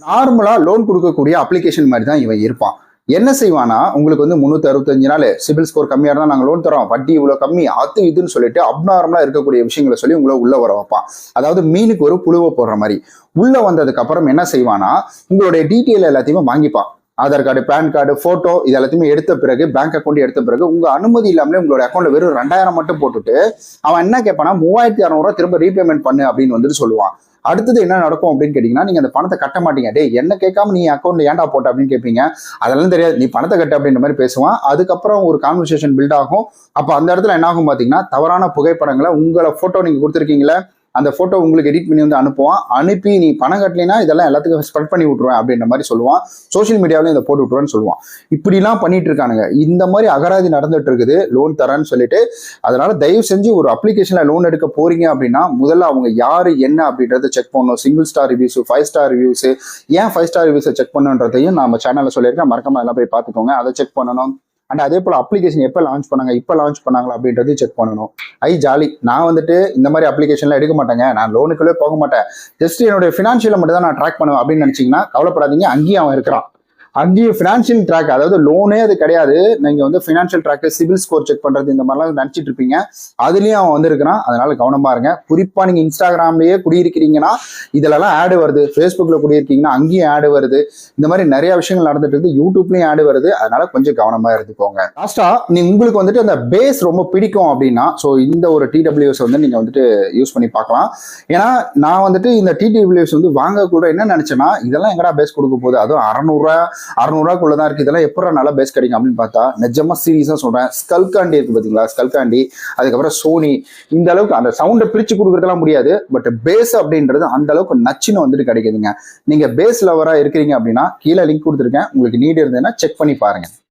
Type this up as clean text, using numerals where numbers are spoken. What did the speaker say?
நார்மலா லோன் கொடுக்கக்கூடிய அப்ளிகேஷன் மாதிரி தான் இவன் இருப்பான். என்ன செய்வானா, உங்களுக்கு வந்து 365 நாள் சிபில் ஸ்கோர் கம்மியா இருந்தா நாங்க லோன் தரோம், வட்டி இவ்வளவு கம்மி, அது இதுன்னு சொல்லிட்டு அப்நார்மலா இருக்கக்கூடிய விஷயங்களை சொல்லி உங்களை உள்ள வர வைப்பான். அதாவது மீனுக்கு ஒரு புழுவை போடுற மாதிரி. உள்ள வந்ததுக்கு அப்புறம் என்ன செய்வானா, உங்களுடைய டீட்டெயில் எல்லாத்தையுமே வாங்கிப்பான். Aadhaar card, PAN card, photo இது எல்லாத்தையுமே எடுத்த பிறகு, பேங்க் அக்கௌண்ட் எடுத்த பிறகு உங்க அனுமதி இல்லாமலே உங்களோட அக்கௌண்ட்ல வெறும் 2000 மட்டும் போட்டுட்டு அவன் என்ன கேட்பானா, 3600 திரும்ப ரீபேமெண்ட் பண்ணு அப்படின்னு வந்துட்டு சொல்லுவான். அடுத்தது என்ன நடக்கும் அப்படின்னு கேட்டீங்கன்னா, நீங்க அந்த பணத்தை கட்ட மாட்டீங்க. டே என்ன கேட்காம நீ அக்கௌண்ட்ல ஏன்டா போட்ட அப்படின்னு கேட்பீங்க. அதெல்லாம் தெரியாது, நீ பணத்தை கட்ட அப்படின்ற மாதிரி பேசுவான். அதுக்கப்புறம் ஒரு கான்வர்சேஷன் பில்ட் ஆகும். அப்ப அந்த இடத்துல என்ன ஆகும் பாத்தீங்கன்னா, தவறான புகைப்படங்களை உங்களை போட்டோ நீங்க கொடுத்துருக்கீங்களா அந்த போட்டோ உங்களுக்கு எடிட் பண்ணி வந்து அனுப்புவான். அனுப்பி நீ பணம் கட்டலைன்னா இதெல்லாம் எல்லாத்துக்கும் ஸ்ப்ரெட் பண்ணி விட்டுருவேன் அப்படின்ற மாதிரி சொல்லுவான். சோசியல் மீடியாவிலும் இதை போட்டு விட்டுருவேன்னு சொல்லுவான். இப்படிலாம் பண்ணிட்டு இருக்கானுங்க. இந்த மாதிரி அகராதி நடந்துட்டு இருக்குது லோன் தரேன்னு சொல்லிட்டு. அதனால தயவு செஞ்சு ஒரு அப்ளிகேஷன்ல லோன் எடுக்க போறீங்க அப்படின்னா முதல்ல அவங்க யாரு என்ன அப்படின்றத செக் பண்ணணும். Single star reviews, 5 star reviews, ஏன் 5 ஸ்டார் ரிவ்யூஸை செக் பண்ணுன்றதையும் நம்ம சேனல்ல சொல்லியிருக்கேன். மறக்காம எல்லாம் போய் பார்த்துக்கோங்க. அதை செக் பண்ணணும். அண்ட் அதே போல அப்ளிகேஷன் எப்போ லான்ச் பண்ணாங்க, இப்போ லான்ச் பண்ணாங்களா அப்படின்றதையும் செக் பண்ணணும். ஜாலி, நான் வந்துட்டு இந்த மாதிரி அப்ளிகேஷன்லாம் எடுக்க மாட்டேங்க, நான் லோனுக்குள்ளே போக மாட்டேன், ஜஸ்ட் என்னுடைய ஃபினான்ஷியலை மட்டும் தான் நான் ட்ராக் பண்ணுவேன் அப்படின்னு நினைச்சீங்கன்னா கவலைப்படாதீங்க. அங்கேயும் அவன் இருக்கிறான். அங்கேயும் ஃபினான்ஷியல் ட்ராக், அதாவது லோனே அது கிடையாது, நீங்க வந்து financial track, CIBIL score check பண்றது இந்த மாதிரிலாம் நினைச்சிட்டு இருப்பீங்க. அதுலயும் அவன் வந்திருக்கிறான். அதனால கவனமா இருங்க. குறிப்பா நீங்க இன்ஸ்டாகிராம்லயே குடியிருக்கிறீங்கன்னா இதுலலாம் ஆடு வருது, ஃபேஸ்புக்ல குடியிருக்கீங்கன்னா அங்கேயும் ஆடு வருது. இந்த மாதிரி நிறைய விஷயங்கள் நடந்துட்டு இருக்கு. யூடியூப்லயும் ஆடு வருது. அதனால கொஞ்சம் கவனமா இருந்துக்கோங்க. லாஸ்டா உங்களுக்கு வந்துட்டு அந்த பேஸ் ரொம்ப பிடிக்கும் அப்படின்னா ஸோ இந்த ஒரு டிடபிள்யூஎஸ் வந்து நீங்க வந்துட்டு யூஸ் பண்ணி பார்க்கலாம். ஏன்னா நான் வந்துட்டு இந்த டிடபிள்யூஎஸ் வந்து வாங்க கூட என்ன நினைச்சேன்னா, இதெல்லாம் எங்கடா பேஸ் கொடுக்க போகுது, அதுவும் 600 இருக்கு, இதெல்லாம் எப்படா நல்லா பேஸ் கிடைக்கும் அப்படின்னு பார்த்தா நிஜமா சீரியஸா சொல்றேன். ஸ்கல்காண்டி இருக்கு பாத்தீங்களா, ஸ்கல்காண்டி, அதுக்கப்புறம் சோனி, இந்த அளவுக்கு அந்த சவுண்டை பிரிச்சு கொடுக்கறதுலாம் முடியாது. பட் பேஸ் அப்படின்றது அந்த அளவுக்கு நச்சுன்னு வந்துட்டு கிடைக்குதுங்க. நீங்க பேஸ் லவரா இருக்கிறீங்க அப்படின்னா கீழே லிங்க் கொடுத்துருக்கேன், உங்களுக்கு நீட் இருந்ததுன்னா செக் பண்ணி பாருங்க.